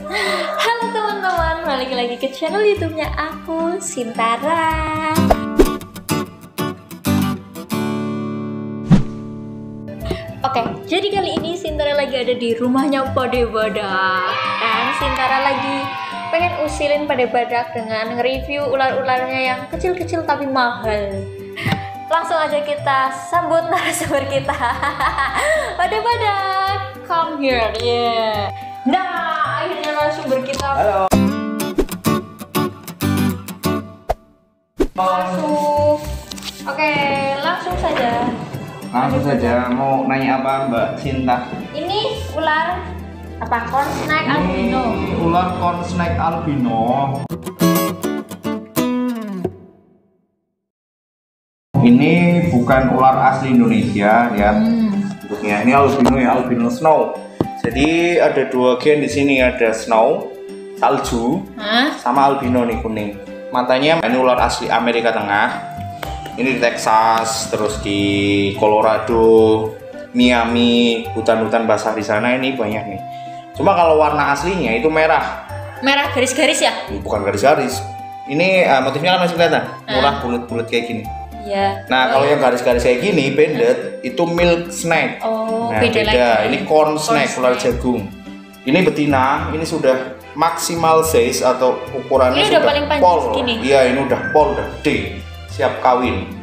Halo teman-teman, balik lagi ke channel YouTube-nya aku, Sintara. Oke, jadi kali ini Sintara lagi ada di rumahnya Pade Badak. Dan Sintara lagi pengen usilin Pade Badak dengan nge-review ular-ularnya yang kecil-kecil tapi mahal. Langsung aja kita sambut narasumber kita. Pade Badak, come here, yeah. Nah, akhirnya narasumber kita. Halo. Masuk. Oke, langsung saja. Langsung saja, mau nanya apa Mbak Sinta? Ini ular apa? Corn snake albino. Ini ular corn snake albino. Ini bukan ular asli Indonesia ya. Bentuknya ini albino ya, albino snow. Jadi ada dua gen di sini, ada snow, salju, sama albino nih kuning. Matanya ini ular asli Amerika Tengah. Ini di Texas, terus di Colorado, Miami, hutan-hutan basah di sana ini banyak nih. Cuma kalau warna aslinya itu merah. Merah garis-garis ya? Bukan garis-garis. Ini motifnya kan masih kelihatan, murah bulat-bulat kayak gini. Iya. Nah, kalau yang garis-garis kayak gini, banded, itu milk snake. Oh, nah, beda lagi. Ini corn snake, ular jagung. Ini betina, ini sudah maksimal size atau ukurannya ini sudah udah paling panjang pol. segini? Iya, ini udah pol, udah gede, siap kawin.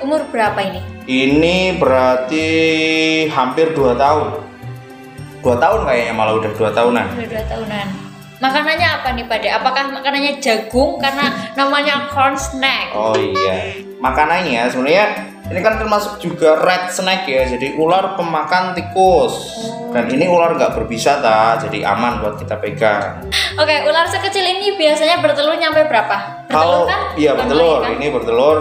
Umur berapa ini? Ini berarti hampir 2 tahun. 2 tahun kayaknya, malah udah 2 tahunan. Udah 2 tahunan. Makanannya apa nih Pade? Apakah makanannya jagung karena namanya corn snake? Oh iya. Makanannya sebenarnya ini kan termasuk juga red snake ya, jadi ular pemakan tikus. Dan ini ular nggak berbisa jadi aman buat kita pegang. Oke, ular sekecil ini biasanya bertelur nyampe berapa? Bertelur kan? Iya Bukan bertelur, kan? ini bertelur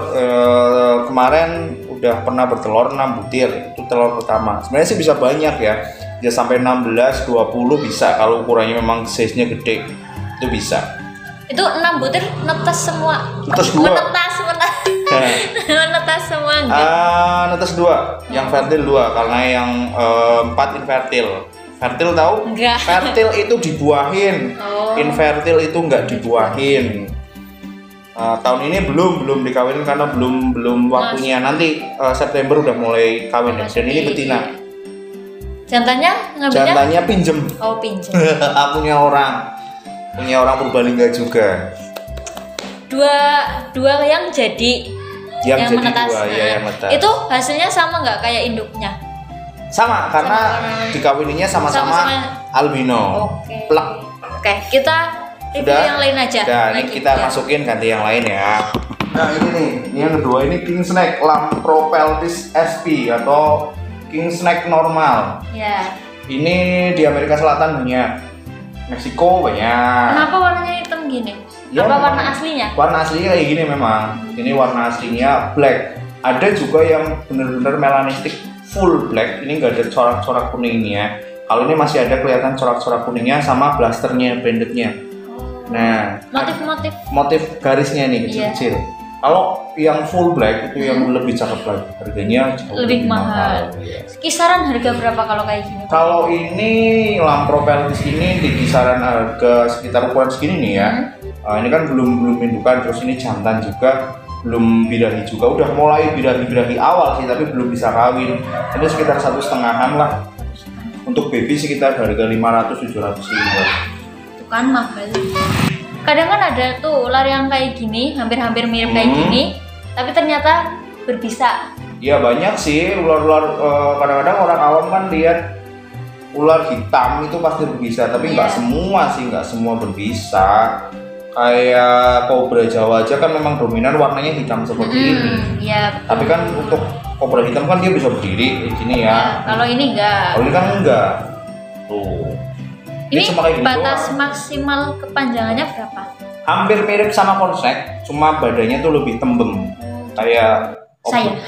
kemarin udah pernah bertelur 6 butir, itu telur pertama. Sebenarnya sih bisa banyak ya, bisa sampai 16, 20 bisa kalau ukurannya memang size-nya gede, itu bisa. Itu 6 butir netes semua. Netes 2. Menetas semua enggak? Netes 2, yang fertil 2 karena yang 4 infertil. Fertil tahu? Enggak. Fertil itu dibuahin. Infertil itu enggak dibuahin. Tahun ini belum dikawinin karena belum waktunya. Nanti September udah mulai kawin ya. Dan ini betina. Jantannya ngambilnya? Jantannya pinjem. Oh, pinjem. punya orang Purbalingga juga. Dua yang jadi yang jadi menetas. dua, ya, yang menetas. Itu hasilnya sama nggak kayak induknya? Sama, karena dikawininya sama-sama albino. Oke. Plek. Oke, kita review yang lain aja. Dan ini kita masukin ganti yang lain ya. Nah ini nih, ini yang kedua ini king snake Lampropeltis sp atau king snake normal. Ya. Ini di Amerika Selatan banyak, Meksiko banyak. Kenapa warnanya hitam gini? Ya, apa warna aslinya? Warna aslinya kayak gini memang. Ini warna aslinya black. Ada juga yang benar-benar melanistik full black. Ini nggak ada corak-corak kuningnya. Kalau ini masih ada kelihatan corak-corak kuningnya sama blasternya, bandednya. Nah, motif garisnya nih kecil-kecil. Kalau yang full black itu yang lebih cakep lagi. Harganya jauh lebih mahal. Ya. Kisaran harga berapa kalau kayak gini? Kalau ini Lampropeltis ini di kisaran harga sekitar ukuran segini nih ya. Ini kan belum indukan, terus ini jantan juga, belum birahi juga. Udah mulai birahi awal sih, tapi belum bisa kawin. Ini sekitar 1,5-an lah. Untuk baby sekitar harga 500-700 ribu. Itu kan mahal. Kadang kan ada tuh ular yang kayak gini, hampir-hampir mirip kayak gini, tapi ternyata berbisa. Iya banyak sih ular-ular. Kadang-kadang orang awam kan lihat ular hitam itu pasti berbisa, tapi nggak semua sih, nggak semua berbisa. Kayak kobra Jawa aja kan memang dominan warnanya hitam seperti ini. Iya. Tapi kan untuk kobra hitam kan dia bisa berdiri kayak gini ya. Kalau ini enggak. Kalau ini kan enggak. Tuh. Ini cuma kayak batas doang. maksimal kepanjangannya berapa? Hampir mirip sama corn snake, cuma badannya tuh lebih tembem. Kayak Saya.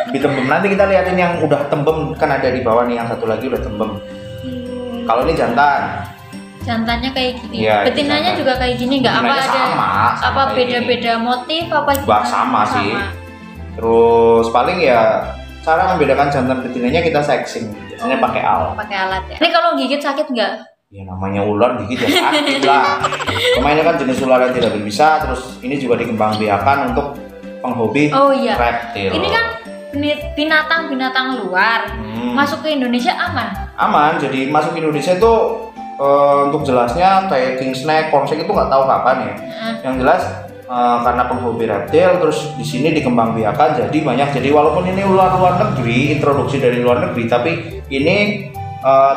Lebih tembem. Nanti kita liatin yang udah tembem, kan ada di bawah nih yang satu lagi udah tembem. Kalau ini jantan. Jantannya kayak gini. Ya, betinanya juga kayak gini nggak? Apa ada? Sama apa beda-beda motif apa? Sama sih. Terus paling ya cara membedakan jantan betinanya kita sexing. Biasanya pakai alat. Pakai alat ya. Ini kalau gigit sakit nggak? Ya namanya ular gigit ya sakit lah. Cuma ini kan jenis ular yang tidak berbisa, terus ini juga dikembangbiakan untuk penghobi reptil. Ini kan binatang-binatang luar masuk ke Indonesia aman? Aman, jadi masuk ke Indonesia itu untuk jelasnya kayak king snake, corn snake itu nggak tahu kapan ya. Yang jelas karena penghobi reptil, terus di sini dikembangbiakan jadi banyak. Jadi walaupun ini ular luar negeri, introduksi dari luar negeri, tapi ini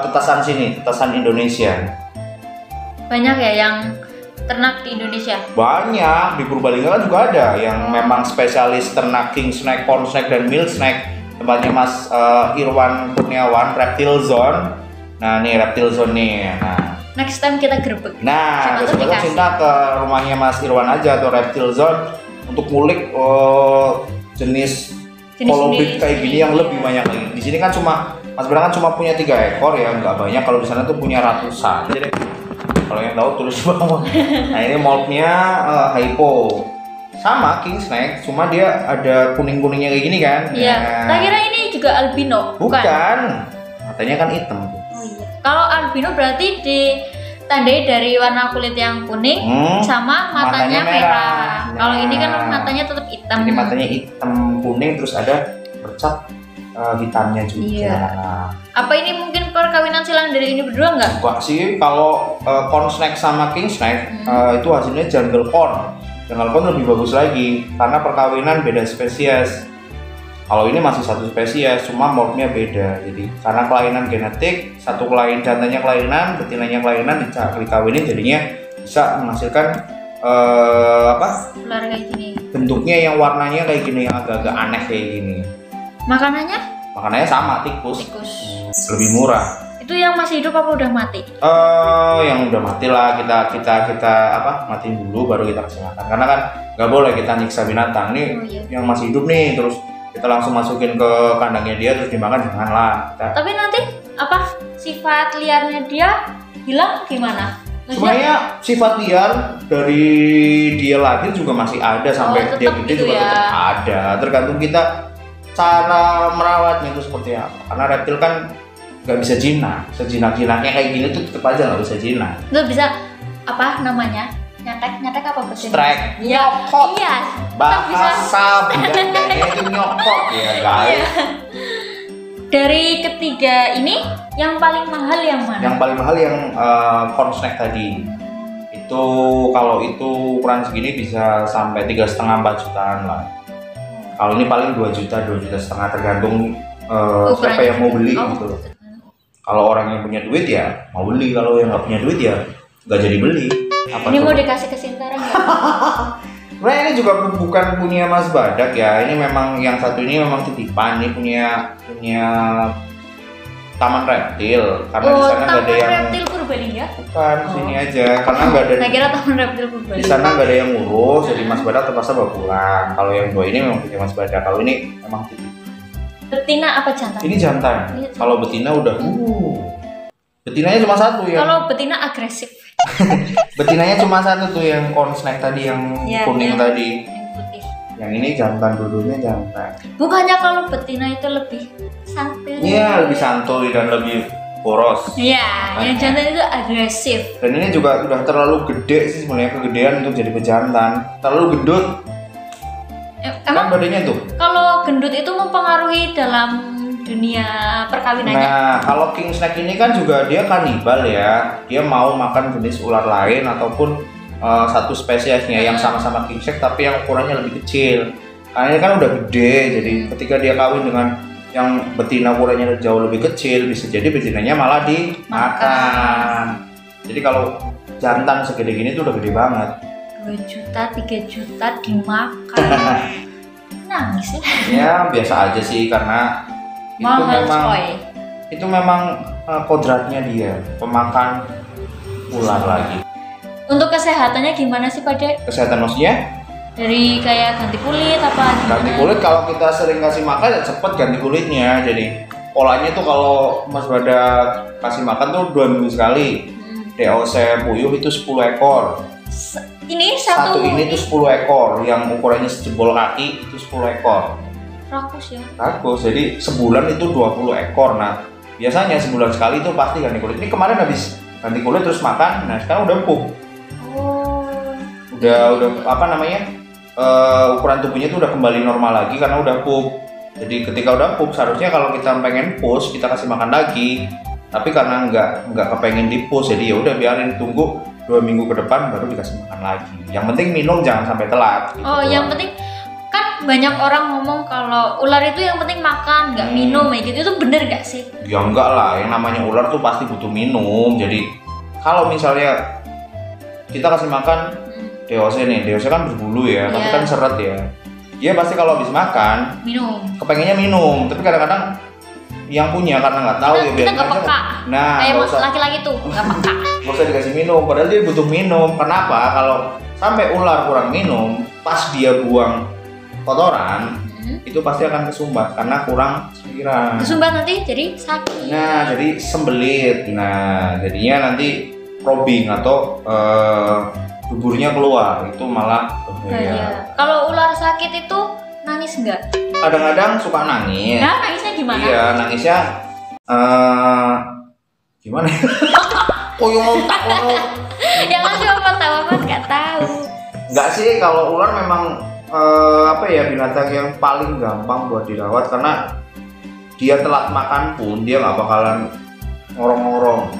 tetasan Indonesia. Banyak ya yang ternak di Indonesia? Banyak, di Purbalingga kan juga ada yang memang spesialis ternak king snake, corn snake, dan milk snake. Tempatnya Mas Irwan Kurniawan, Reptile Zone. Nah ini Reptile Zone nih. Nah, next time kita gerbek. Nah, besok cinta ke rumahnya Mas Irwan aja atau Reptile Zone untuk ngulik jenis kolobit kayak gini yang lebih banyak lagi. Di sini kan Mas Bra kan cuma punya 3 ekor ya, nggak banyak. Kalau di sana tuh punya ratusan. Jadi kalau yang tahu tulis bawah. Nah ini moldnya hypo, sama king snake, cuma dia ada kuning-kuningnya kayak gini kan? Iya. Tak kira ini juga albino? Bukan. Matanya kan hitam. Oh iya. Kalau albino berarti ditandai dari warna kulit yang kuning sama matanya merah. Nah, kalau ini kan matanya tetap hitam. Ini matanya hitam kuning terus ada bercat hitamnya juga. Iya. Apa ini mungkin perkawinan silang dari ini berdua nggak? Enggak sih, kalau corn snake sama king snake itu hasilnya jungle corn. Jungle corn lebih bagus lagi karena perkawinan beda spesies. Kalau ini masih satu spesies, cuma moldnya beda. Jadi karena kelainan genetik, satu jantannya kelainan, betinanya kelainan, dikawinin jadinya bisa menghasilkan ular kayak gini. Bentuknya yang warnanya kayak gini, yang agak-agak aneh kayak gini. Makanannya sama tikus. Lebih murah. Itu yang masih hidup apa udah mati? Yang udah mati lah kita matiin dulu baru kita kasih makan. Karena kan nggak boleh kita nyiksa binatang nih. Yang masih hidup nih terus kita langsung masukin ke kandangnya dia terus dimakan, janganlah. Tapi nanti sifat liarnya dia hilang gimana? Sebenarnya sifat liar dari dia lahir juga masih ada sampai dia gede juga tetap ada. Tergantung kita cara merawatnya itu seperti apa. Karena reptil kan nggak bisa jinak, sejinak-jinaknya kayak gini tuh tetap aja nggak bisa jinak. Itu bisa namanya? Nyetek apa bahasa Strike, nyokot. Iya. Bahasa Belandanya itu nyokot ya guys. Dari ketiga ini yang paling mahal yang mana? Yang paling mahal yang corn snake tadi. Itu kalau itu ukuran segini bisa sampai 3,5-4 jutaan lah. Kalau ini paling 2 juta, 2,5 juta tergantung siapa yang mau beli gitu. Kalau orang yang punya duit ya mau beli, kalau yang nggak punya duit ya nggak jadi beli. Ini mau dikasih ke Sintara nggak? Nah ini juga bukan punya Mas Badak ya. Ini memang yang satu ini memang titipan. Ini punya Taman Reptil. Karena di sana nggak ada yang. Taman Reptil Purbalingga? Bukan, sini aja. Karena nggak ada. Saya kira Taman Reptil Purbalingga. Di sana nggak ada yang ngurus, jadi Mas Badak terpaksa bawa pulang. Kalau yang dua ini memang punya Mas Badak. Kalau ini memang titipan. Betina apa jantan? Ini jantan. Kalau betina udah. Betinanya cuma satu ya. Kalau betina agresif. Betinanya cuma satu tuh yang corn snake tadi yang kuning tadi. Yang putih. Yang ini jantan, dulunya jantan. Bukannya kalau betina itu lebih santai? Iya, lebih santuy dan lebih boros. Iya, yang jantan itu agresif. Dan ini juga udah terlalu gede sih sebenarnya, kegedean untuk jadi pejantan. Terlalu gendut. Emang kan badannya tuh. Kalau gendut itu mempengaruhi dalam dunia perkawinannya? Nah, kalau king snake ini kan juga dia kanibal ya. Dia mau makan jenis ular lain ataupun satu spesiesnya yang sama-sama king snake tapi yang ukurannya lebih kecil. Karena ini kan udah gede, jadi ketika dia kawin dengan yang betina ukurannya jauh lebih kecil, bisa jadi betinanya malah dimakan. Jadi kalau jantan segede gini tuh udah gede banget. 2 juta, 3 juta dimakan. Nangis lah. Ya biasa aja sih karena itu memang kodratnya dia, pemakan ular lagi. Untuk kesehatannya gimana sih Pak Dek? Kesehatan maksudnya? Dari kayak ganti kulit apa? Ganti kulit kalau kita sering kasih makan ya cepet ganti kulitnya. Jadi polanya tuh kalau Mas Badak kasih makan tuh 2 minggu sekali. DOC puyuh itu 10 ekor. Ini satu ini tuh 10 ekor, yang ukurannya sejempol kaki itu 10 ekor. Rakus ya? Rakus, jadi sebulan itu 20 ekor. Nah biasanya sebulan sekali itu pasti ganti kulit. Ini kemarin habis ganti kulit terus makan. Nah sekarang udah empuk. Oh. Udah apa namanya? Ukuran tubuhnya itu udah kembali normal lagi karena udah pup. Jadi ketika udah pup seharusnya kalau kita pengen push kita kasih makan lagi. Tapi karena nggak kepengen di push jadi ya udah biarin tunggu 2 minggu ke depan baru dikasih makan lagi. Yang penting minum jangan sampai telat. Gitu yang penting kan banyak orang ngomong kalau ular itu yang penting makan nggak minum kayak gitu, itu bener nggak sih? Ya enggak lah, yang namanya ular tuh pasti butuh minum. Jadi kalau misalnya kita kasih makan DOC nih, DOC kan berbulu ya, tapi kan seret ya. Dia pasti kalau habis makan minum, kepengennya minum, tapi kadang-kadang yang punya karena nggak tahu kita nggak peka. Nah, kayak laki-laki tuh nggak peka. Nggak usah dikasih minum, padahal dia butuh minum. Kenapa? Kalau sampai ular kurang minum, pas dia buang kotoran, itu pasti akan kesumbat karena kurang cairan. Kesumbat nanti jadi sakit. Nah, jadi sembelit. Nah, jadinya nanti probing atau duburnya keluar, itu malah bahaya. Kalau ular sakit itu nangis nggak? Kadang-kadang suka nangis. Nah, nangisnya gimana? Iya, nangisnya gimana? Koyong tak koyong. Yang masih tahu apa nggak tahu. Nggak sih, kalau ular memang apa ya, binatang yang paling gampang buat dirawat karena dia telat makan pun dia nggak bakalan ngorong-ngorong.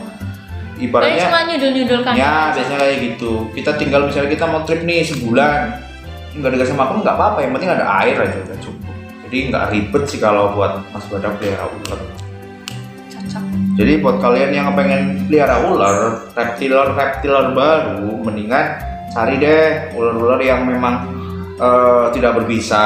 Ibaratnya cuma nyudul-nyudul kan ya biasanya kayak gitu. Kita tinggal misalnya kita mau trip nih sebulan nggak dikasih makan nggak apa-apa, yang penting ada air aja udah cukup. Jadi nggak ribet sih kalau buat Mas Badak pelihara ular. Cocok. Jadi buat kalian yang pengen pelihara ular, reptiler baru, mendingan cari deh ular-ular yang memang tidak berbisa,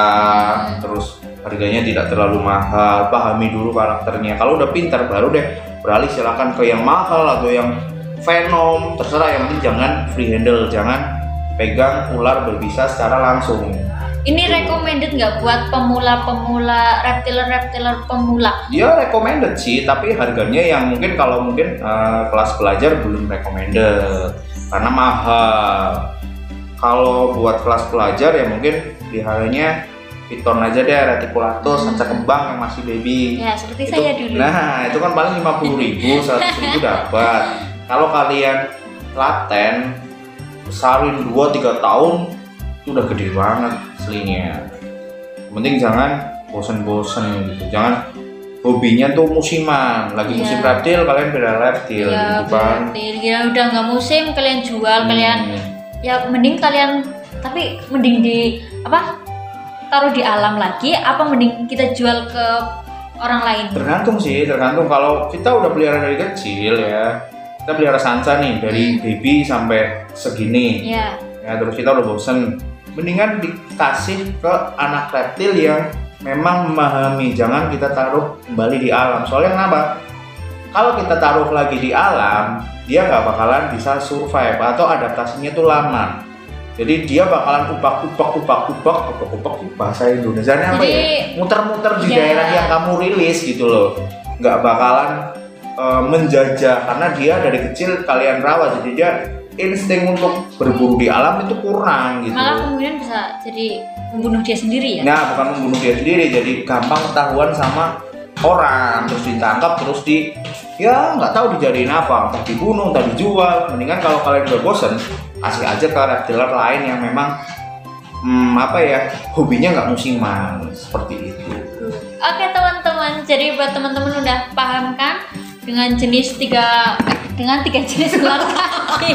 terus harganya tidak terlalu mahal. Pahami dulu karakternya. Kalau udah pintar baru deh beralih, silakan ke yang mahal atau yang venom, terserah. Yang penting jangan free handle, jangan pegang ular berbisa secara langsung. Ini recommended nggak buat pemula-pemula, reptiler pemula? Ya recommended sih, tapi harganya yang mungkin kalau kelas pelajar belum recommended karena mahal. Kalau buat kelas pelajar ya mungkin peliharanya piton aja deh, reticulatus, sanca kembang yang masih baby. Ya seperti itu, saya dulu. Nah itu kan paling 50.000, 100.000 dapat. Kalau kalian telaten besarin 2-3 tahun itu udah gede banget aslinya. Penting jangan bosen-bosen gitu, jangan hobinya tuh musiman. Lagi musim reptil kalian beda reptil gitu kan. Ya udah nggak musim kalian jual, kalian ya mending kalian, tapi mending taruh di alam lagi apa mending kita jual ke orang lain? Tergantung sih, tergantung. Kalau kita udah pelihara dari kecil ya, kita pelihara sanca nih dari baby sampai segini ya, terus kita udah bosen, mendingan dikasih ke anak reptil yang memang memahami. Jangan kita taruh kembali di alam, soalnya kenapa? Kalau kita taruh lagi di alam, dia nggak bakalan bisa survive atau adaptasinya tuh lama. Jadi dia bakalan ubak bahasa Indonesianya apa ya? Muter-muter di daerah yang kamu rilis gitu loh. Nggak bakalan menjajah karena dia dari kecil kalian rawat, jadi dia insting untuk berburu di alam itu kurang gitu. Malah kemudian bisa jadi membunuh dia sendiri ya? Nah, bukan membunuh dia sendiri, jadi gampang ketahuan sama orang, terus ditangkap, terus nggak tahu dijadiin apa, entah dibunuh, entah dijual. Mendingan kalau kalian udah bosen, kasih aja ke reptiler lain yang memang hobinya nggak musiman seperti itu. Oke teman-teman, jadi buat teman-teman udah paham kan dengan tiga jenis ular tadi.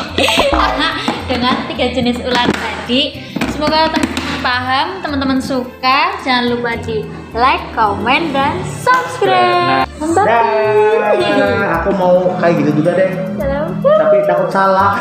Dengan 3 jenis ular tadi, semoga teman-teman paham, teman-teman suka. Jangan lupa di like, comment, dan subscribe. Aku mau kayak gitu juga deh. Tapi takut salah.